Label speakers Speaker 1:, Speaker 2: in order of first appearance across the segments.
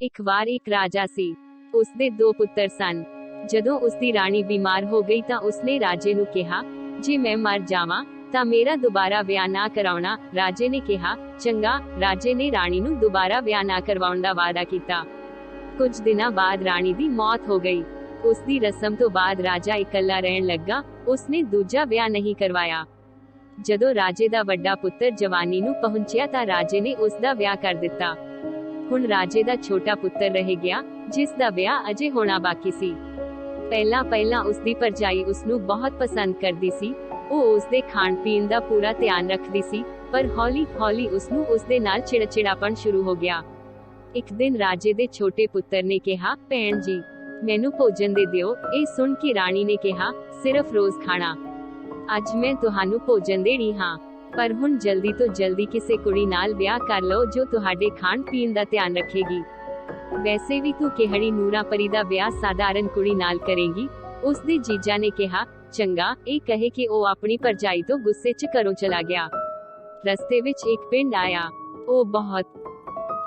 Speaker 1: ਇੱਕ ਵਾਰ ਇੱਕ ਰਾਜਾ ਸੀ। ਉਸਦੇ ਦੋ ਪੁੱਤਰ ਸਨ। ਜਦੋਂ ਉਸਦੀ ਰਾਣੀ ਬਿਮਾਰ ਹੋ ਗਈ ਤਾਂ ਉਸਨੇ ਰਾਜੇ ਨੂੰ ਕਿਹਾ, ਜੇ ਮੈਂ ਮਰ ਜਾਵਾਂ ਤਾਂ ਮੇਰਾ ਦੁਬਾਰਾ ਵਿਆਹ ਨਾ ਕਰਾਉਣਾ। ਰਾਜੇ ਨੇ ਕਿਹਾ, ਚੰਗਾ। ਰਾਜੇ ਨੇ ਰਾਣੀ ਨੂੰ ਦੁਬਾਰਾ ਵਿਆਹ ਨਾ ਕਰਵਾਉਣ ਦਾ ਵਾਅਦਾ ਕੀਤਾ। ਕੁਝ ਦਿਨਾਂ ਬਾਅਦ ਰਾਣੀ ਦੀ ਮੌਤ ਹੋ ਗਈ। ਉਸਦੀ ਰਸਮ ਤੋਂ ਬਾਅਦ ਰਾਜਾ ਇਕੱਲਾ ਰਹਿਣ ਲੱਗਾ। ਉਸਨੇ ਦੂਜਾ ਵਿਆਹ ਨਹੀਂ ਕਰਵਾਇਆ। ਜਦੋਂ ਰਾਜੇ ਦਾ ਵੱਡਾ ਪੁੱਤਰ ਜਵਾਨੀ ਨੂੰ ਪਹੁੰਚਿਆ ਤਾਂ ਰਾਜੇ ਨੇ ਉਸ ਦਾ ਵਿਆਹ ਕਰ ਦਿੱਤਾ। ਹੁਣ ਰਾਜੇ ਦਾ ਛੋਟਾ ਪੁੱਤਰ ਰਹਿ ਗਿਆ, ਜਿਸ ਦਾ ਵਿਆਹ ਅਜੇ ਹੋਣਾ ਬਾਕੀ ਸੀ। ਪਹਿਲਾਂ ਉਸਦੀ ਭਰਜਾਈ ਉਸਨੂੰ ਬਹੁਤ ਪਸੰਦ ਕਰਦੀ ਸੀ। ਉਹ ਉਸਦੇ ਖਾਣ ਪੀਣ ਦਾ ਪੂਰਾ ਧਿਆਨ ਰੱਖਦੀ ਸੀ, ਪਰ ਹੌਲੀ-ਹੌਲੀ ਉਸਨੂੰ ਉਸਦੇ ਨਾਲ ਚਿੜਚਿੜਾਪਣ ਸ਼ੁਰੂ ਹੋ ਗਿਆ। ਇੱਕ ਦਿਨ ਰਾਜੇ ਦੇ ਛੋਟੇ ਪੁੱਤਰ ਨੇ ਕਿਹਾ, ਭੈਣ ਜੀ, ਮੈਨੂੰ ਭੋਜਨ ਦੇ ਦਿਓ। ਇਹ ਸੁਣ ਕੇ ਰਾਣੀ ਨੇ ਕਿਹਾ, ਸਿਰਫ ਰੋਜ਼ ਖਾਣਾ। ਅੱਜ ਮੈਂ ਤੁਹਾਨੂੰ ਭੋਜਨ ਦੇਣੀ ਹਾਂ, ਪਰ ਹੁਣ ਜਲਦੀ ਤੋਂ ਜਲਦੀ ਕਿਸੇ ਕੁੜੀ ਨਾਲ ਵਿਆਹ ਕਰ ਲਓ ਜੋ ਤੁਹਾਡੇ ਖਾਣ ਪੀਣ ਦਾ ਧਿਆਨ ਰੱਖੇਗੀ। ਵੈਸੇ ਵੀ ਤੂੰ ਕਿਹੜੀ ਨੂਰਾ ਪਰੀ ਦਾ ਵਿਆਹ ਸਾਧਾਰਨ ਕੁੜੀ ਨਾਲ ਕਰੇਗੀ। ਉਸਦੇ ਜੀਜਾ ਨੇ ਕਿਹਾ, ਚੰਗਾ। ਇਹ ਕਹੇ ਕਿ ਉਹ ਆਪਣੀ ਭਰਜਾਈ ਤੋਂ ਗੁੱਸੇ 'ਚ ਘਰੋਂ ਚਲਾ ਗਿਆ। ਰਸਤੇ ਵਿੱਚ ਇੱਕ ਪਿੰਡ ਆਇਆ। ਉਹ ਬਹੁਤ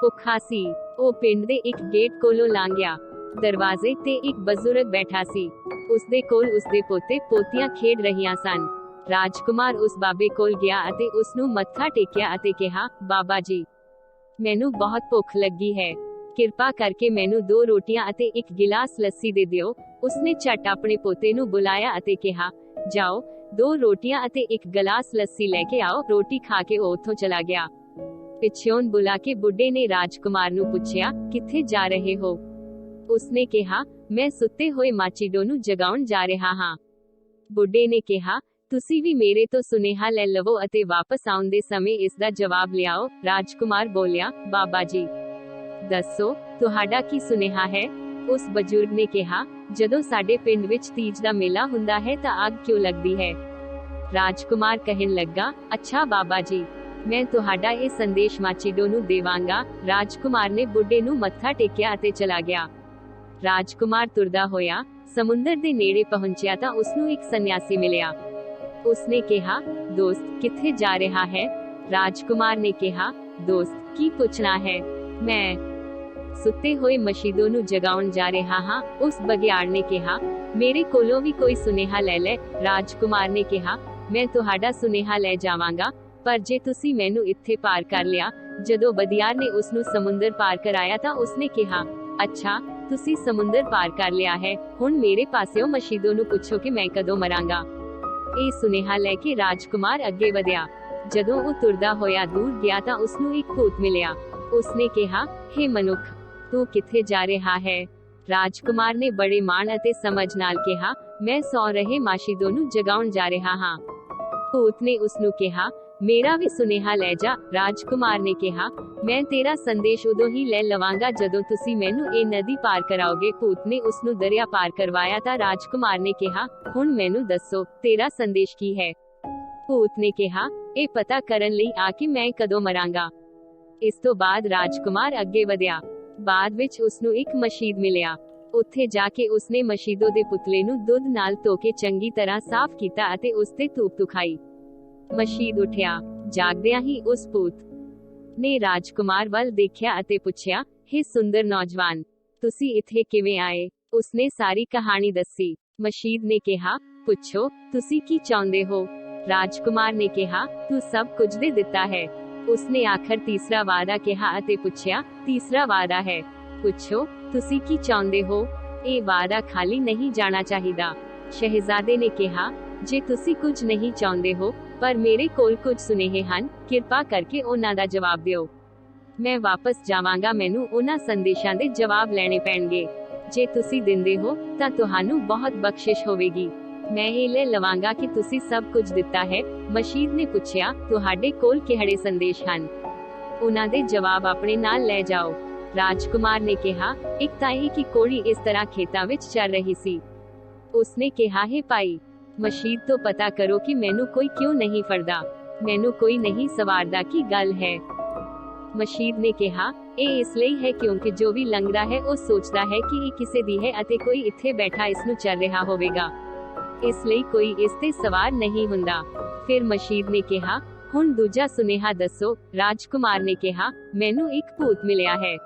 Speaker 1: ਭੁੱਖਾ ਸੀ। ਉਹ ਪਿੰਡ ਦੇ ਇੱਕ ਗੇਟ ਕੋਲੋਂ ਲੰਘ ਗਿਆ। ਦਰਵਾਜ਼ੇ ਤੇ ਇੱਕ ਬਜ਼ੁਰਗ ਬੈਠਾ ਸੀ। ਉਸਦੇ ਕੋਲ ਉਸਦੇ ਪੋਤੇ ਪੋਤੀਆਂ ਖੇਡ ਰਹੀਆਂ ਸਨ। ਰਾਜਕੁਮਾਰ ਉਸ ਬਾਬੇ ਕੋਲ ਗਿਆ ਅਤੇ ਉਸਨੂੰ ਮੱਥਾ ਟੇਕਿਆ ਅਤੇ ਕਿਹਾ, ਬਾਬਾ ਜੀ, ਮੈਨੂੰ ਬਹੁਤ ਭੁੱਖ ਲੱਗੀ ਹੈ। ਕਿਰਪਾ ਕਰਕੇ ਮੈਨੂੰ 2 ਰੋਟੀਆਂ ਅਤੇ ਇੱਕ ਗਿਲਾਸ ਲੱਸੀ ਦੇ ਦਿਓ। ਉਸਨੇ ਝਟ ਆਪਣੇ ਪੋਤੇ ਨੂੰ ਬੁਲਾਇਆ ਅਤੇ ਕਿਹਾ, ਜਾਓ, 2 ਰੋਟੀਆਂ ਅਤੇ ਇੱਕ ਗਲਾਸ ਲੱਸੀ ਲੈ ਕੇ ਆਓ। ਰੋਟੀ ਖਾ ਕੇ ਉਹ ਉੱਥੋਂ ਚਲਾ ਗਿਆ। ਪਿੱਛੋਂ ਬੁਲਾ ਕੇ ਬੁੱਢੇ ਨੇ ਰਾਜਕੁਮਾਰ ਨੂੰ ਪੁੱਛਿਆ, ਕਿੱਥੇ ਜਾ ਰਹੇ ਹੋ? ਉਸਨੇ ਕਿਹਾ, ਮੈਂ ਸੁੱਤੇ ਹੋਏ ਮਾਚੀਡੋ ਨੂੰ ਜਗਾਉਣ ਜਾ ਰਿਹਾ ਹਾਂ। ਬੁੱਢੇ ਨੇ ਕਿਹਾ, ਤੁਸੀਂ ਵੀ ਮੇਰੇ ਤੋਂ ਸੁਨੇਹਾ ਲੈ ਲਵੋ ਅਤੇ ਵਾਪਸ ਆਉਣ ਦੇ ਸਮੇਂ ਇਸ ਦਾ ਜਵਾਬ ਲਿਆਓ। ਰਾਜਕੁਮਾਰ ਬੋਲਿਆ, ਬਾਬਾ ਜੀ, ਦੱਸੋ, ਤੁਹਾਡਾ ਕੀ ਸੁਨੇਹਾ ਹੈ? ਉਸ ਬਜ਼ੁਰਗ ਨੇ ਕਿਹਾ, ਜਦੋਂ ਸਾਡੇ ਪਿੰਡ ਵਿੱਚ ਤੀਜ ਦਾ ਮੇਲਾ ਹੁੰਦਾ ਹੈ ਤਾਂ ਅੱਗ ਕਿਉਂ ਲੱਗਦੀ ਹੈ? ਰਾਜਕੁਮਾਰ ਕਹਿਣ ਲੱਗਾ, ਅੱਛਾ ਬਾਬਾ ਜੀ, ਮੈਂ ਤੁਹਾਡਾ ਇਹ ਸੰਦੇਸ਼ ਮਾਚੀਡੋ ਨੂੰ ਦੇਵਾਂਗਾ। ਰਾਜਕੁਮਾਰ ਨੇ ਬੁੱਢੇ ਨੂੰ ਮੱਥਾ ਟੇਕਿਆ ਅਤੇ ਚਲਾ ਗਿਆ। ਰਾਜਕੁਮਾਰ ਤੁਰਦਾ ਹੋਇਆ ਸਮੁੰਦਰ ਦੇ ਨੇੜੇ ਪਹੁੰਚਿਆ ਤਾਂ ਉਸਨੂੰ ਇੱਕ ਸੰਨਿਆਸੀ ਮਿਲਿਆ। ਉਸਨੇ ਕਿਹਾ, ਦੋਸਤ, ਕਿੱਥੇ ਜਾ ਰਿਹਾ ਹੈ? ਰਾਜਕੁਮਾਰ ਨੇ ਕਿਹਾ, ਦੋਸਤ, ਕੀ ਪੁੱਛਣਾ ਹੈ? ਮੈਂ ਸੁੱਤੇ ਹੋਏ ਮਸ਼ੀਦੋ ਨੂੰ ਜਗਾਉਣ ਜਾ ਰਿਹਾ ਹਾਂ। ਉਸ ਬਘਿਆੜ ਨੇ ਕਿਹਾ, ਮੇਰੇ ਕੋਲੋਂ ਵੀ ਕੋਈ ਸੁਨੇਹਾ ਲੈ ਲੈ। ਰਾਜਕੁਮਾਰ ਨੇ ਕਿਹਾ, ਮੈਂ ਤੁਹਾਡਾ ਸੁਨੇਹਾ ਲੈ ਜਾਵਾਂਗਾ, ਪਰ ਜੇ ਤੁਸੀਂ ਮੈਨੂੰ ਇੱਥੇ ਪਾਰ ਕਰ ਲਿਆ। ਜਦੋਂ ਬਘਿਆੜ ਨੇ ਉਸਨੂੰ ਸਮੁੰਦਰ ਪਾਰ ਕਰਾਇਆ ਤਾਂ ਉਸਨੇ ਕਿਹਾ, ਅੱਛਾ, ਤੁਸੀਂ ਸਮੁੰਦਰ ਪਾਰ ਕਰ ਲਿਆ ਹੈ। ਹੁਣ ਮੇਰੇ ਪਾਸਿਓਂ ਮਸ਼ੀਦੋ ਨੂੰ ਪੁੱਛੋ ਕਿ ਮੈਂ ਕਦੋਂ ਮਰਾਂਗਾ। ਇਹ ਸੁਨੇਹਾ ਲੈ ਕੇ ਰਾਜਕੁਮਾਰ ਅੱਗੇ ਵਧਿਆ। ਜਦੋਂ ਉਹ ਤੁਰਦਾ ਹੋਇਆ ਦੂਰ ਗਿਆ ਤਾਂ ਉਸਨੂੰ ਇੱਕ ਭੂਤ ਮਿਲਿਆ। ਉਸਨੇ ਕਿਹਾ, ਹੇ ਮਨੁੱਖ, ਤੂੰ ਕਿੱਥੇ ਜਾ ਰਿਹਾ ਹੈ? ਰਾਜਕੁਮਾਰ ਨੇ ਬੜੇ ਮਾਣ ਅਤੇ ਸਮਝ ਨਾਲ ਕਿਹਾ, ਮੈਂ ਸੌ ਰਹੇ ਮਾਸ਼ੀਦੋ ਨੂੰ ਜਗਾਉਣ ਜਾ ਰਿਹਾ ਹਾਂ। ਭੂਤ ਨੇ ਉਸਨੂੰ ਕਿਹਾ, ਮੇਰਾ ਵੀ ਸੁਨੇਹਾ ਲੈ ਜਾ। ਰਾਜਕੁਮਾਰ ਨੇ ਕਿਹਾ, ਮੈਂ ਤੇਰਾ ਸੰਦੇਸ਼ ਉਦੋਂ ਹੀ ਲੈ ਲਵਾਂਗਾ ਜਦੋਂ ਤੁਸੀਂ ਮੈਨੂੰ ਇਹ ਨਦੀ ਪਾਰ ਕਰਾਓਗੇ। ਭੂਤ ਨੇ ਉਸਨੂੰ ਦਰਿਆ ਪਾਰ ਕਰਵਾਇਆ ਤਾਂ ਰਾਜਕੁਮਾਰ ਨੇ ਕਿਹਾ, ਹੁਣ ਮੈਨੂੰ ਦੱਸੋ, ਤੇਰਾ ਸੰਦੇਸ਼ ਕੀ ਹੈ? ਭੂਤ ਨੇ ਕਿਹਾ, ਇਹ ਪਤਾ ਕਰਨ ਲਈ ਆ ਕਿ ਮੈਂ ਕਦੋਂ ਮਰਾਂਗਾ। ਇਸ ਤੋਂ ਬਾਅਦ ਰਾਜਕੁਮਾਰ ਅੱਗੇ ਵਧਿਆ। ਬਾਅਦ ਵਿੱਚ ਉਸਨੂੰ ਇੱਕ ਮਸ਼ੀਦ ਮਿਲਿਆ। ਉੱਥੇ ਜਾ ਕੇ ਉਸਨੇ ਮਸ਼ੀਦੋ ਦੇ ਪੁਤਲੇ ਨੂੰ ਦੁੱਧ ਨਾਲ ਧੋ ਕੇ ਚੰਗੀ ਤਰ੍ਹਾਂ ਸਾਫ਼ ਕੀਤਾ ਅਤੇ ਉਸ ਤੇ ਧੂਪ ਤੁਖਾਈ। ਮਸ਼ੀਦ ਉੱਠਿਆ। ਜਾਗਦਿਆਂ ਹੀ ਉਸ ਭੂਤ ਨੇ ਰਾਜਕੁਮਾਰ ਵੱਲ ਦੇਖਿਆ ਅਤੇ ਪੁੱਛਿਆ, ਹੇ ਸੁੰਦਰ ਨੌਜਵਾਨ, ਤੁਸੀਂ ਇੱਥੇ ਕਿਵੇਂ ਆਏ? ਉਸਨੇ ਸਾਰੀ ਕਹਾਣੀ ਦੱਸੀ। ਮਸ਼ੀਦ ਨੇ ਕਿਹਾ, ਪੁੱਛੋ, ਤੁਸੀਂ ਕੀ ਚਾਹੁੰਦੇ ਹੋ? ਰਾਜਕੁਮਾਰ ਨੇ ਕਿਹਾ, ਤੂੰ ਸਭ ਕੁਝ ਦੇ ਦਿੱਤਾ ਹੈ। ਉਸਨੇ ਆਖਰ ਤੀਸਰਾ ਵਾਅਦਾ ਕਿਹਾ ਅਤੇ ਪੁੱਛਿਆ, ਤੀਸਰਾ ਵਾਅਦਾ ਹੈ? ਪੁੱਛੋ, ਤੁਸੀਂ ਕੀ ਚਾਹੁੰਦੇ ਹੋ? ਇਹ ਵਾਅਦਾ ਖਾਲੀ ਨਹੀਂ ਜਾਣਾ ਚਾਹੀਦਾ। ਸ਼ਹਿਜ਼ਾਦੇ ਨੇ ਕਿਹਾ, ਜੇ ਤੁਸੀਂ ਕੁਝ ਨਹੀਂ ਚਾਹੁੰਦੇ ਹੋ, ਪਰ ਮੇਰੇ ਕੋਲ ਕੁਝ ਸੁਨੇਹੇ ਹਨ, ਕਿਰਪਾ ਕਰਕੇ ਉਹਨਾਂ ਦਾ ਜਵਾਬ ਦਿਓ। ਮੈਂ ਵਾਪਸ ਜਾਵਾਂਗਾ, ਮੈਨੂੰ ਉਹਨਾਂ ਸੰਦੇਸ਼ਾਂ ਦੇ ਜਵਾਬ ਲੈਣੇ ਪੈਣਗੇ। ਜੇ ਤੁਸੀਂ ਦਿੰਦੇ ਹੋ ਤਾਂ ਤੁਹਾਨੂੰ ਬਹੁਤ ਬਖਸ਼ਿਸ਼ ਹੋਵੇਗੀ। ਮੈਂ ਇਹ ਲੈ ਲਵਾਂਗਾ ਕਿ ਤੁਸੀਂ ਸਭ ਕੁਝ ਦਿੱਤਾ ਹੈ। ਮਸ਼ੀਦ ਨੇ ਪੁੱਛਿਆ, ਤੁਹਾਡੇ ਕੋਲ ਕਿਹੜੇ ਸੰਦੇਸ਼ ਹਨ? ਉਹਨਾਂ ਦੇ ਜਵਾਬ ਆਪਣੇ ਨਾਲ ਲੈ ਜਾਓ। ਰਾਜਕੁਮਾਰ ਨੇ ਕਿਹਾ, ਇੱਕ ਤਾਂ ਇਹ ਕਿ ਕੋੜੀ ਇਸ ਤਰ੍ਹਾਂ ਖੇਤਾਂ ਵਿੱਚ ਚੱਲ ਰਹੀ ਸੀ। ਉਸਨੇ ਕਿਹਾ, ਹੈ ਭਾਈ, ਮਸ਼ੀਦ ਤੋਂ ਪਤਾ ਕਰੋ ਕਿ ਮੈਨੂੰ ਕੋਈ ਕਿਉਂ ਨਹੀਂ ਫੜਦਾ। ਮੈਨੂੰ ਕੋਈ ਨਹੀਂ ਸਵਾਰਦਾ, ਕੀ ਗੱਲ ਹੈ? ਮਸ਼ੀਦ ਨੇ ਕਿਹਾ, ਇਹ ਇਸ ਲਈ ਹੈ ਕਿਉਂਕਿ ਜੋ ਵੀ ਲੰਘਦਾ ਹੈ ਉਹ ਸੋਚਦਾ ਹੈ ਕਿ ਇਹ ਕਿਸੇ ਦੀ ਹੈ ਅਤੇ ਕੋਈ ਇੱਥੇ ਬੈਠਾ ਇਸ ਨੂੰ ਚੱਲ ਰਿਹਾ ਹੋਵੇਗਾ। ਇਸ ਲਈ ਕੋਈ ਇਸ ਤੇ ਸਵਾਰ ਨਹੀਂ ਹੁੰਦਾ। ਫਿਰ ਮਸ਼ੀਦ ਨੇ ਕਿਹਾ, ਹੁਣ ਦੂਜਾ ਸੁਨੇਹਾ ਦੱਸੋ। ਰਾਜਕੁਮਾਰ ਨੇ ਕਿਹਾ, ਮੈਨੂੰ ਇੱਕ ਭੂਤ ਮਿਲਿਆ ਹੈ।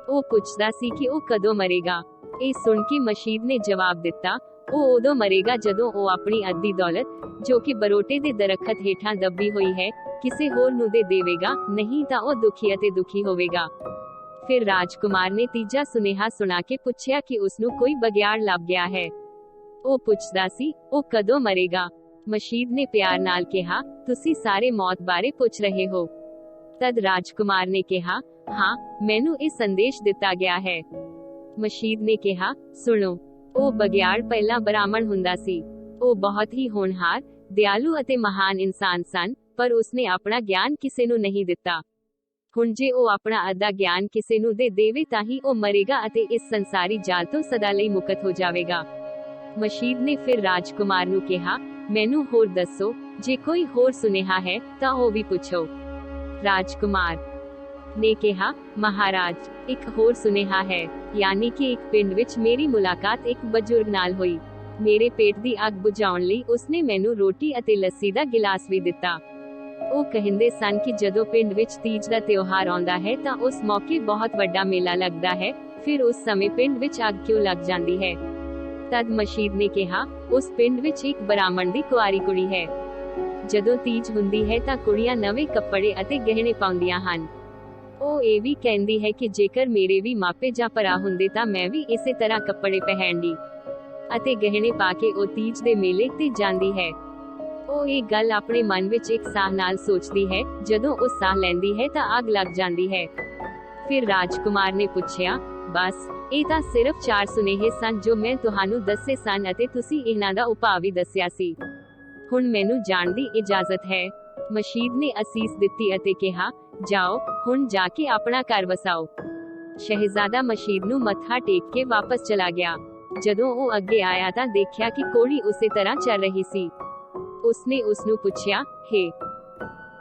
Speaker 1: ਉਹ ਪੁੱਛਦਾ ਸੀ ਕਿ ਉਹ ਕਦੋਂ ਮਰੇਗਾ। ਇਹ ਸੁਣ ਕੇ ਮਸ਼ੀਦ ਨੇ ਜਵਾਬ ਦਿੱਤਾ, ਉਹ ਉਦੋਂ ਮਰੇਗਾ ਜਦੋਂ ਉਹ ਆਪਣੀ ਅੱਧੀ ਦੌਲਤ, ਜੋ ਕਿ ਬਰੋਟੇ ਦੇ ਦਰਖਤ ਹੇਠਾਂ ਦੱਬੀ ਹੋਈ ਹੈ, ਕਿਸੇ ਹੋਰ ਨੂੰ ਦੇ ਦੇਵੇਗਾ, ਨਹੀਂ ਤਾਂ ਉਹ ਦੁਖੀ ਅਤੇ ਦੁਖੀ ਹੋਵੇਗਾ। ਫਿਰ ਰਾਜਕੁਮਾਰ ਨੇ ਤੀਜਾ ਸੁਨੇਹਾ ਸੁਣਾ ਕੇ ਪੁੱਛਿਆ ਕਿ ਉਸਨੂੰ ਕੋਈ ਬਗਿਆੜ ਲੱਭ ਗਿਆ ਹੈ। ਉਹ ਪੁੱਛਦਾ ਸੀ, ਉਹ ਕਦੋਂ ਮਰੇਗਾ। ਮਸ਼ੀਦ ਨੇ ਪਿਆਰ ਨਾਲ ਕਿਹਾ, ਤੁਸੀਂ ਸਾਰੇ ਮੌਤ ਬਾਰੇ ਪੁੱਛ ਰਹੇ ਹੋ। ਤਦ ਰਾਜਕੁਮਾਰ ਨੇ ਕਿਹਾ, ਹਾਂ, ਮੈਨੂੰ ਇਹ ਸੰਦੇਸ਼ ਦਿੱਤਾ ਗਿਆ ਹੈ। ਮਸ਼ੀਦ ਨੇ ਕਿਹਾ, ਸੁਣੋ। ਉਹ ਬਗਿਆੜ ਪਹਿਲਾਂ ਬ੍ਰਾਹਮਣ ਹੁੰਦਾ ਸੀ। ਉਹ ਬਹੁਤ ਹੀ ਹੋਣਹਾਰ, ਦਿਆਲੂ ਅਤੇ ਮਹਾਨ ਇਨਸਾਨ ਸਨ, ਪਰ ਉਸਨੇ ਆਪਣਾ ਗਿਆਨ ਕਿਸੇ ਨੂੰ ਨਹੀਂ ਦਿੱਤਾ। ਹੁਣ ਜੇ ਉਹ ਆਪਣਾ ਅੱਧਾ ਗਿਆਨ ਕਿਸੇ ਨੂੰ ਦੇ ਦੇਵੇ ਤਾਂ ਹੀ ਉਹ ਮਰੇਗਾ ਅਤੇ ਇਸ ਸੰਸਾਰੀ ਜਾਲ ਤੋਂ ਸਦਾ ਲਈ ਮੁਕਤ ਹੋ ਜਾਵੇਗਾ। ਮਸ਼ੀਦ ਨੇ ਫਿਰ ਰਾਜਕੁਮਾਰ ਨੂੰ ਕਿਹਾ, ਮੈਨੂੰ ਹੋਰ ਦੱਸੋ, ਜੇ ਕੋਈ ਹੋਰ ਸੁਨੇਹਾ ਹੈ ਤਾਂ ਉਹ ਵੀ ਪੁੱਛੋ। ਰਾਜਕੁਮਾਰ ਨੇ ਕਿਹਾ, ਮਹਾਰਾਜ, ਇੱਕ ਹੋਰ ਸੁਨੇਹਾ ਹੈ, ਯਾਨੀ ਕਿ ਇੱਕ ਪਿੰਡ ਵਿੱਚ ਮੇਰੀ ਮੁਲਾਕਾਤ ਇੱਕ ਬਜ਼ੁਰਗ ਨਾਲ ਹੋਈ। ਮੇਰੇ ਪੇਟ ਦੀ ਅੱਗ ਬੁਝਾਉਣ ਲਈ ਉਸਨੇ ਮੈਨੂੰ ਰੋਟੀ ਅਤੇ ਲੱਸੀ ਦਾ ਗਿਲਾਸ ਵੀ ਦਿੱਤਾ। ਉਹ ਕਹਿੰਦੇ ਸਨ ਕਿ ਜਦੋਂ ਪਿੰਡ ਵਿੱਚ ਤੀਜ ਦਾ ਤਿਉਹਾਰ ਆਉਂਦਾ ਹੈ ਤਾਂ ਉਸ ਮੌਕੇ ਬਹੁਤ ਵੱਡਾ ਮੇਲਾ ਲੱਗਦਾ ਹੈ, ਫਿਰ ਉਸ ਸਮੇਂ ਪਿੰਡ ਵਿੱਚ ਅੱਗ ਕਿਉਂ ਲੱਗ ਜਾਂਦੀ ਹੈ। ਤਦ ਮਸ਼ੀਦ ਨੇ ਕਿਹਾ, ਉਸ ਪਿੰਡ ਵਿੱਚ ਇੱਕ ਬ੍ਰਾਹਮਣ ਦੀ ਕੁਆਰੀ ਕੁੜੀ ਹੈ। ਜਦੋਂ ਤੀਜ ਹੁੰਦੀ ਹੈ ਤਾਂ ਕੁੜੀਆਂ ਨਵੇਂ ਕੱਪੜੇ ਅਤੇ ਗਹਿਣੇ ਪਾਉਂਦੀਆਂ ਹਨ। ਉਹ ਇਹ ਵੀ ਕਹਿੰਦੀ ਹੈ ਕਿ ਜੇਕਰ ਮੇਰੇ ਵੀ ਮਾਪੇ ਜਾਂ ਭਰਾ ਹੁੰਦੇ ਤਾਂ ਮੈਂ ਵੀ ਇਸੇ ਤਰ੍ਹਾਂ ਕੱਪੜੇ ਪਹਿਨਦੀ ਅਤੇ ਗਹਿਣੇ ਪਾ ਕੇ ਉਹ ਤੀਜ ਦੇ ਮੇਲੇ ਤੇ ਜਾਂਦੀ ਹੈ। ਉਹ ਇਹ ਗੱਲ ਆਪਣੇ ਮਨ ਵਿੱਚ ਇੱਕ ਸਾਹ ਨਾਲ ਸੋਚਦੀ ਹੈ। ਜਦੋਂ ਉਹ ਸਾਹ ਲੈਂਦੀ ਹੈ ਤਾਂ ਅੱਗ ਲੱਗ ਜਾਂਦੀ ਹੈ। ਫਿਰ ਰਾਜਕੁਮਾਰ ਨੇ ਪੁੱਛਿਆ, ਬਸ ਇਹ ਤਾਂ ਸਿਰਫ 4 ਸੁਨੇਹੇ ਸਨ ਜੋ ਮੈਂ ਤੁਹਾਨੂੰ ਦੱਸੇ ਸਨ ਅਤੇ ਤੁਸੀਂ ਇਹਨਾਂ ਦਾ ਉਪਾਅ ਵੀ ਦੱਸਿਆ ਸੀ। ਹੁਣ ਮੈਨੂੰ ਜਾਣ ਦੀ ਇਜਾਜ਼ਤ ਹੈ। ਮਸ਼ੀਦ ਨੇ ਅਸੀਸ ਦਿੱਤੀ ਅਤੇ ਕਿਹਾ, ਜਾਓ, ਹੁਣ ਜਾ ਕੇ ਆਪਣਾ ਘਰ ਵਸਾਓ। ਸ਼ਹਿਜ਼ਾਦਾ ਮਸ਼ੀਦ ਨੂੰ ਮੱਥਾ ਟੇਕ ਕੇ ਵਾਪਸ ਚਲਾ ਗਿਆ। ਜਦੋਂ ਉਹ ਅੱਗੇ ਆਇਆ ਤਾਂ ਦੇਖਿਆ ਕਿ ਕੋੜੀ ਉਸੇ ਤਰ੍ਹਾਂ ਚੱਲ ਰਹੀ ਸੀ। ਉਸਨੇ ਉਸਨੂੰ ਪੁੱਛਿਆ, ਹੇ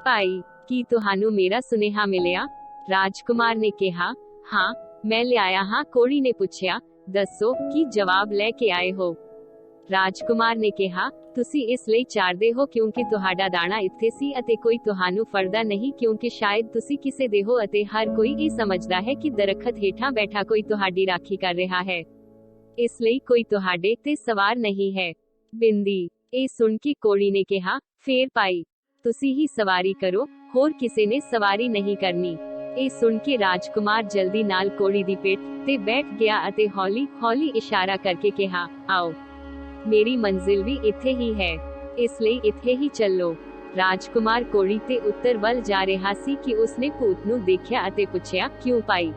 Speaker 1: ਭਾਈ, ਕੀ ਤੁਹਾਨੂੰ ਮੇਰਾ ਸੁਨੇਹਾ ਮਿਲਿਆ? ਰਾਜਕੁਮਾਰ ਨੇ ਕਿਹਾ, ਹਾਂ, ਮੈਂ ਲਿਆਇਆ ਹਾਂ। ਕੋੜੀ ਨੇ ਪੁੱਛਿਆ, ਦੱਸੋ, ਕੀ ਜਵਾਬ ਲੈ ਕੇ ਆਏ ਹੋ? ਰਾਜਕੁਮਾਰ ਨੇ ਕਿਹਾ, ਤੁਸੀਂ ਇਸ ਲਈ ਚਾਰਦੇ ਹੋ ਕਿਉਂਕਿ ਤੁਹਾਡਾ ਦਾਣਾ ਇੱਥੇ ਸੀ ਅਤੇ ਕੋਈ ਤੁਹਾਨੂੰ ਫੜਦਾ ਨਹੀਂ, ਕਿਉਂਕਿ ਸ਼ਾਇਦ ਤੁਸੀਂ ਕਿਸੇ ਦੇ ਹੋ ਅਤੇ ਹਰ ਕੋਈ ਇਹ ਸਮਝਦਾ ਹੈ ਕਿ ਦਰਖਤ ਹੇਠਾਂ ਬੈਠਾ ਕੋਈ ਤੁਹਾਡੀ ਰਾਖੀ ਕਰ ਰਿਹਾ ਹੈ, ਇਸ ਲਈ ਕੋਈ ਤੁਹਾਡੇ ਤੇ ਸਵਾਰ ਨਹੀਂ ਹੈ। ਬਿੰਦੀ। ਇਹ ਸੁਣ ਕੇ ਕੋੜੀ ਨੇ ਕਿਹਾ, ਫੇਰ ਭਾਈ, ਤੁਸੀਂ ਹੀ ਸਵਾਰੀ ਕਰੋ, ਹੋਰ ਕਿਸੇ ਨੇ ਸਵਾਰੀ ਨਹੀਂ ਕਰਨੀ। ਇਹ ਸੁਣ ਕੇ ਰਾਜਕੁਮਾਰ ਜਲਦੀ ਨਾਲ ਕੋੜੀ ਦੀ ਪਿੱਠ ਤੇ ਬੈਠ ਗਿਆ ਅਤੇ ਹੌਲੀ ਹੌਲੀ ਇਸ਼ਾਰਾ ਕਰਕੇ ਕਿਹਾ, ਆਓ, ਮੇਰੀ ਮੰਜ਼ਿਲ ਵੀ ਇੱਥੇ ਹੀ ਹੈ, ਇਸ ਲਈ ਇੱਥੇ ਹੀ ਚੱਲੋ। ਰਾਜਕੁਮਾਰ ਕੋੜੀ ਤੇ ਉੱਤਰ ਵੱਲ ਜਾ ਰਿਹਾ ਸੀ ਕਿ ਉਸਨੇ ਭੂਤ ਨੂੰ ਦੇਖਿਆ ਅਤੇ ਪੁੱਛਿਆ, ਕਿਉਂ ਭਾਈ,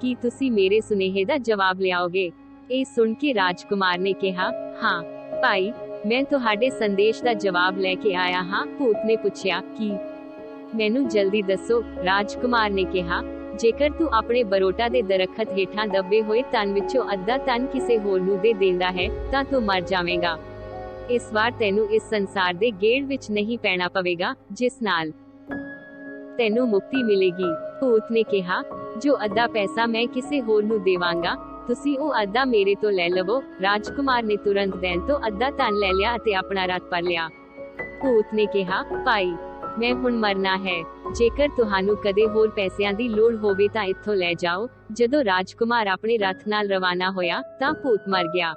Speaker 1: ਕੀ ਤੁਸੀਂ ਮੇਰੇ ਸੁਨੇਹੇ ਦਾ ਜਵਾਬ ਲਿਆਓਗੇ? ਇਹ ਸੁਣ ਕੇ ਰਾਜਕੁਮਾਰ ਨੇ ਕਿਹਾ, ਹਾਂ ਭਾਈ, ਮੈਂ ਤੁਹਾਡੇ ਸੰਦੇਸ਼ ਦਾ ਜਵਾਬ ਲੈ ਕੇ ਆਇਆ ਹਾਂ। ਭੂਤ ਨੇ ਪੁੱਛਿਆ, ਕੀ? ਮੈਨੂੰ ਜਲਦੀ ਦੱਸੋ। ਰਾਜਕੁਮਾਰ ਨੇ ਕਿਹਾ, ਜੇਕਰ ਤੂੰ ਆਪਣੇ ਬਰੋਟਾ ਦੇ ਦਰਖਤ ਹੇਠਾਂ ਦੱਬੇ ਹੋਏ ਤਨ ਵਿੱਚੋਂ ਅੱਧਾ ਤਨ ਕਿਸੇ ਹੋਰ ਨੂੰ ਦੇ ਦਿੰਦਾ ਹੈ ਤਾਂ ਤੂੰ ਮਰ ਜਾਵੇਂਗਾ। ਇਸ ਵਾਰ ਤੈਨੂੰ ਇਸ ਸੰਸਾਰ ਦੇ ਗੇੜ ਵਿੱਚ ਨਹੀਂ ਪੈਣਾ ਪਵੇਗਾ, ਜਿਸ ਨਾਲ ਤੈਨੂੰ ਮੁਕਤੀ ਮਿਲੇਗੀ। ਭੂਤ ਨੇ ਕਿਹਾ, ਜੋ ਅੱਧਾ ਪੈਸਾ ਮੈਂ ਕਿਸੇ ਹੋਰ ਨੂੰ ਦੇਵਾਂਗਾ, ਤੁਸੀਂ ਉਹ ਅੱਧਾ ਮੇਰੇ ਤੋਂ ਲੈ ਲਵੋ। ਰਾਜਕੁਮਾਰ ਨੇ ਤੁਰੰਤ ਦੇਣ ਤੋਂ ਅੱਧਾ ਤਨ ਲੈ ਲਿਆ ਅਤੇ ਆਪਣਾ ਰੱਥ ਭਰ ਲਿਆ। ਭੂਤ ਨੇ ਕਿਹਾ, ਭਾਈ, ਮੈਂ ਹੁਣ ਮਰਨਾ ਹੈ, ਜੇਕਰ ਤੁਹਾਨੂੰ ਕਦੇ ਹੋਰ ਪੈਸਿਆਂ ਦੀ ਲੋੜ ਹੋਵੇ ਤਾਂ ਇੱਥੋਂ ਲੈ ਜਾਓ। ਜਦੋਂ ਰਾਜਕੁਮਾਰ ਆਪਣੇ ਰੱਥ ਨਾਲ ਰਵਾਨਾ ਹੋਇਆ ਤਾਂ ਭੂਤ ਮਰ ਗਿਆ।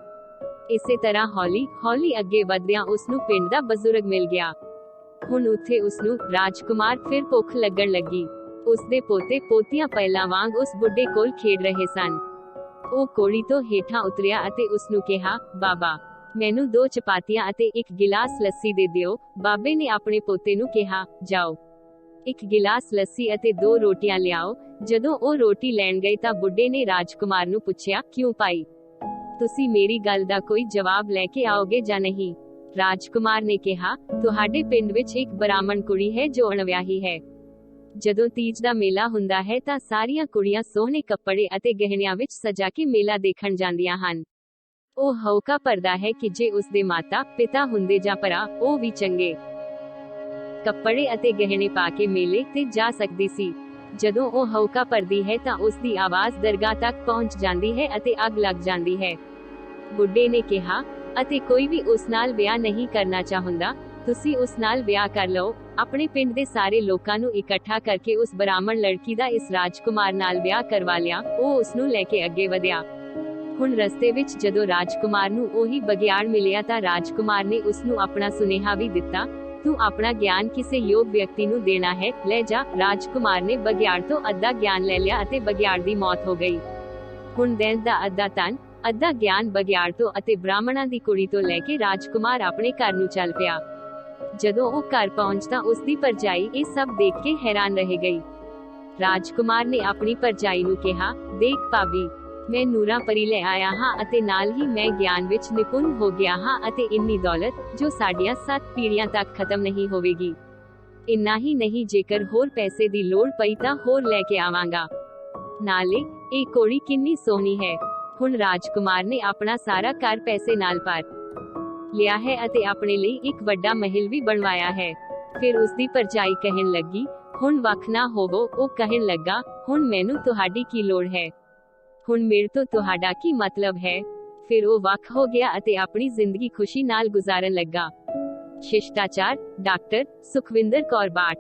Speaker 1: ਇਸੇ ਤਰ੍ਹਾਂ ਹੌਲੀ ਹੌਲੀ ਅੱਗੇ ਵਧਦਿਆਂ ਉਸਨੂੰ ਪਿੰਡ ਦਾ ਬਜ਼ੁਰਗ ਮਿਲ ਗਿਆ। ਹੁਣ ਉੱਥੇ ਉਸਨੂੰ ਰਾਜਕੁਮਾਰ ਫਿਰ ਭੁੱਖ ਲੱਗਣ ਲੱਗੀ। ਉਸਦੇ ਪੋਤੇ ਪੋਤੀਆਂ ਪਹਿਲਾਂ ਵਾਂਗ ਉਸ ਬੁੱਢੇ ਕੋਲ ਖੇਡ ਰਹੇ ਸਨ। ਉਹ ਕੋੜੀ ਤੋਂ ਹੇਠਾਂ ਉਤਰਿਆ ਅਤੇ ਉਸਨੂੰ ਕਿਹਾ, ਬਾਬਾ, ਮੈਨੂੰ 2 ਚਪਾਤੀਆਂ ਅਤੇ 1 ਗਿਲਾਸ ਲੱਸੀ ਦੇ ਦਿਓ। ਬਾਬੇ ਨੇ ਆਪਣੇ ਪੋਤੇ ਨੂੰ ਕਿਹਾ, ਜਾਓ, 1 ਗਿਲਾਸ ਲੱਸੀ ਅਤੇ 2 ਰੋਟੀਆਂ ਲਿਆਓ। ਜਦੋਂ ਉਹ ਰੋਟੀ ਲੈਣ ਗਏ ਤਾਂ ਬੁੱਢੇ ਨੇ ਰਾਜਕੁਮਾਰ ਨੂੰ ਪੁੱਛਿਆ, ਕਿਉਂ ਭਾਈ, ਤੁਸੀਂ ਮੇਰੀ ਗੱਲ ਦਾ ਕੋਈ ਜਵਾਬ ਲੈ ਕੇ ਆਓਗੇ ਜਾਂ ਨਹੀਂ? ਰਾਜਕੁਮਾਰ ਨੇ ਕਿਹਾ, ਤੁਹਾਡੇ ਪਿੰਡ ਵਿੱਚ ਇੱਕ ਬ੍ਰਾਹਮਣ ਕੁੜੀ ਹੈ ਜੋ ਅਣਵਿਆਹੀ ਹੈ। ਜਦੋਂ ਤੀਜ ਦਾ ਮੇਲਾ ਹੁੰਦਾ ਹੈ ਤਾਂ ਸਾਰੀਆਂ ਕੁੜੀਆਂ ਸੋਹਣੇ ਕੱਪੜੇ ਅਤੇ ਗਹਿਣਿਆਂ ਵਿੱਚ ਸਜਾ ਕੇ ਮੇਲਾ ਦੇਖਣ ਜਾਂਦੀਆਂ ਹਨ। ਉਹ ਹਉਕਾ ਭਰਦਾ ਹੈ ਕਿ ਜੇ ਉਸਦੇ ਮਾਤਾ ਪਿਤਾ ਹੁੰਦੇ ਜਾਂ ਭਰਾ, ਉਹ ਵੀ ਚੰਗੇ ਕੱਪੜੇ ਅਤੇ ਗਹਿਣੇ ਪਾ ਕੇ ਮੇਲੇ ਤੇ ਜਾ ਸਕਦੀ ਸੀ। ਜਦੋਂ ਉਹ ਹਉਕਾ ਭਰਦੀ ਹੈ ਤਾਂ ਉਸ ਦੀ ਆਵਾਜ਼ ਦਰਗਾਹ ਤੱਕ ਪਹੁੰਚ ਜਾਂਦੀ ਹੈ ਅਤੇ ਅੱਗ ਲੱਗ ਜਾਂਦੀ ਹੈ। ਬੁੱਢੇ ਨੇ ਕਿਹਾ, ਅਤੇ ਕੋਈ ਵੀ ਉਸ ਨਾਲ ਵਿਆਹ ਨਹੀਂ ਕਰਨਾ ਚਾਹੁੰਦਾ, ਤੁਸੀਂ ਉਸ ਨਾਲ ਵਿਆਹ ਕਰ ਲਓ। ਆਪਣੇ ਪਿੰਡ ਦੇ ਸਾਰੇ ਲੋਕਾਂ ਨੂੰ ਇਕੱਠਾ ਕਰਕੇ ਉਸ ਬ੍ਰਾਹਮਣ ਲੜਕੀ ਦਾ ਇਸ ਰਾਜਕੁਮਾਰ ਨਾਲ ਵਿਆਹ ਕਰਵਾ ਲਿਆ। ਉਹ ਉਸ ਨੂੰ ਲੈ ਕੇ ਅੱਗੇ ਵਧਿਆ। ਹੁਣ ਰਸਤੇ ਵਿੱਚ ਜਦੋਂ ਰਾਜਕੁਮਾਰ ਨੂੰ ਉਹੀ ਬਘਿਆੜ ਮਿਲਿਆ ਤਾਂ ਰਾਜਕੁਮਾਰ ਨੇ ਉਸ ਨੂੰ ਆਪਣਾ ਸੁਨੇਹਾ ਵੀ ਦਿੱਤਾ, ਤੂੰ ਆਪਣਾ ਗਿਆਨ ਕਿਸੇ ਯੋਗ ਵਿਅਕਤੀ ਨੂੰ ਦੇਣਾ ਹੈ, ਲੈ ਜਾ। ਰਾਜਕੁਮਾਰ ਨੇ ਬਘਿਆੜ ਤੋਂ ਅੱਧਾ ਗਿਆਨ ਲੈ ਲਿਆ ਅਤੇ ਬਘਿਆੜ ਦੀ ਮੌਤ ਹੋ ਗਈ। ਹੁਣ ਦੈਂਤ ਦਾ ਅੱਧਾ ਤਨ, ਅੱਧਾ ਗਿਆਨ ਬਘਿਆੜ ਤੋਂ ਅਤੇ ਬ੍ਰਾਹਮਣਾਂ ਦੀ ਕੁੜੀ ਤੋਂ ਲੈ ਕੇ ਰਾਜਕੁਮਾਰ ਆਪਣੇ ਘਰ ਨੂੰ ਚੱਲ ਪਿਆ। ਜਦੋਂ ਉਹ ਘਰ ਪਹੁੰਚਦਾ ਉਸ ਦੀ ਭਰਜਾਈ ਇਹ ਸਭ ਦੇਖ ਕੇ ਹੈਰਾਨ ਰਹਿ ਗਈ। ਰਾਜਕੁਮਾਰ ਨੇ ਆਪਣੀ ਭਰਜਾਈ ਨੂੰ ਕਿਹਾ, ਦੇਖ ਭਾਬੀ, ਮੈਂ ਨੂਰਾਂ ਪਰੀ ਲੈ ਆਇਆ ਹਾਂ ਅਤੇ ਨਾਲ ਹੀ ਮੈਂ ਗਿਆਨ ਵਿੱਚ ਨਿਪੁੰਨ ਹੋ ਗਿਆ ਹਾਂ ਅਤੇ ਇੰਨੀ ਦੌਲਤ ਜੋ ਸਾਡੀਆਂ 7 ਪੀੜ੍ਹੀਆਂ ਤੱਕ ਖਤਮ ਨਹੀਂ ਹੋਵੇਗੀ। ਇੰਨਾ ਹੀ ਨਹੀਂ, ਜੇਕਰ ਹੋਰ ਪੈਸੇ ਦੀ ਲੋੜ ਪਈ ਤਾਂ ਹੋਰ ਲੈ ਕੇ ਆਵਾਂਗਾ। ਨਾਲੇ ਇਹ ਕੁੜੀ ਕਿੰਨੀ ਸੋਹਣੀ ਹੈ। ਹੁਣ ਰਾਜਕੁਮਾਰ ਨੇ ਆਪਣਾ ਸਾਰਾ ਘਰ ਪੈਸੇ ਨਾਲ ਭਰ ਲਿਆ ਹੈ ਅਤੇ ਆਪਣੇ ਲਈ ਇੱਕ ਵੱਡਾ ਮਹਿਲ ਵੀ ਬਣਵਾਇਆ ਹੈ। ਫਿਰ ਉਸ ਦੀ ਭਰਜਾਈ ਕਹਿਣ ਲੱਗੀ, ਹੁਣ ਵੱਖ ਨਾ ਹੋਵੋ। ਉਹ ਕਹਿਣ ਲੱਗਾ, ਹੁਣ ਮੈਨੂੰ ਤੁਹਾਡੀ ਕੀ ਲੋੜ ਹੈ, ਹੁਣ ਮੇਰੇ ਤੋਂ ਤੁਹਾਡਾ ਕੀ ਮਤਲਬ ਹੈ। ਫਿਰ ਉਹ ਵੱਖ ਹੋ ਗਿਆ ਅਤੇ ਆਪਣੀ ਜ਼ਿੰਦਗੀ ਖੁਸ਼ੀ ਨਾਲ ਗੁਜ਼ਾਰਨ ਲੱਗਾ। ਸ਼ਿਸ਼ਟਾਚਾਰ, ਡਾਕਟਰ ਸੁਖਵਿੰਦਰ ਕੌਰ ਬਾਟ।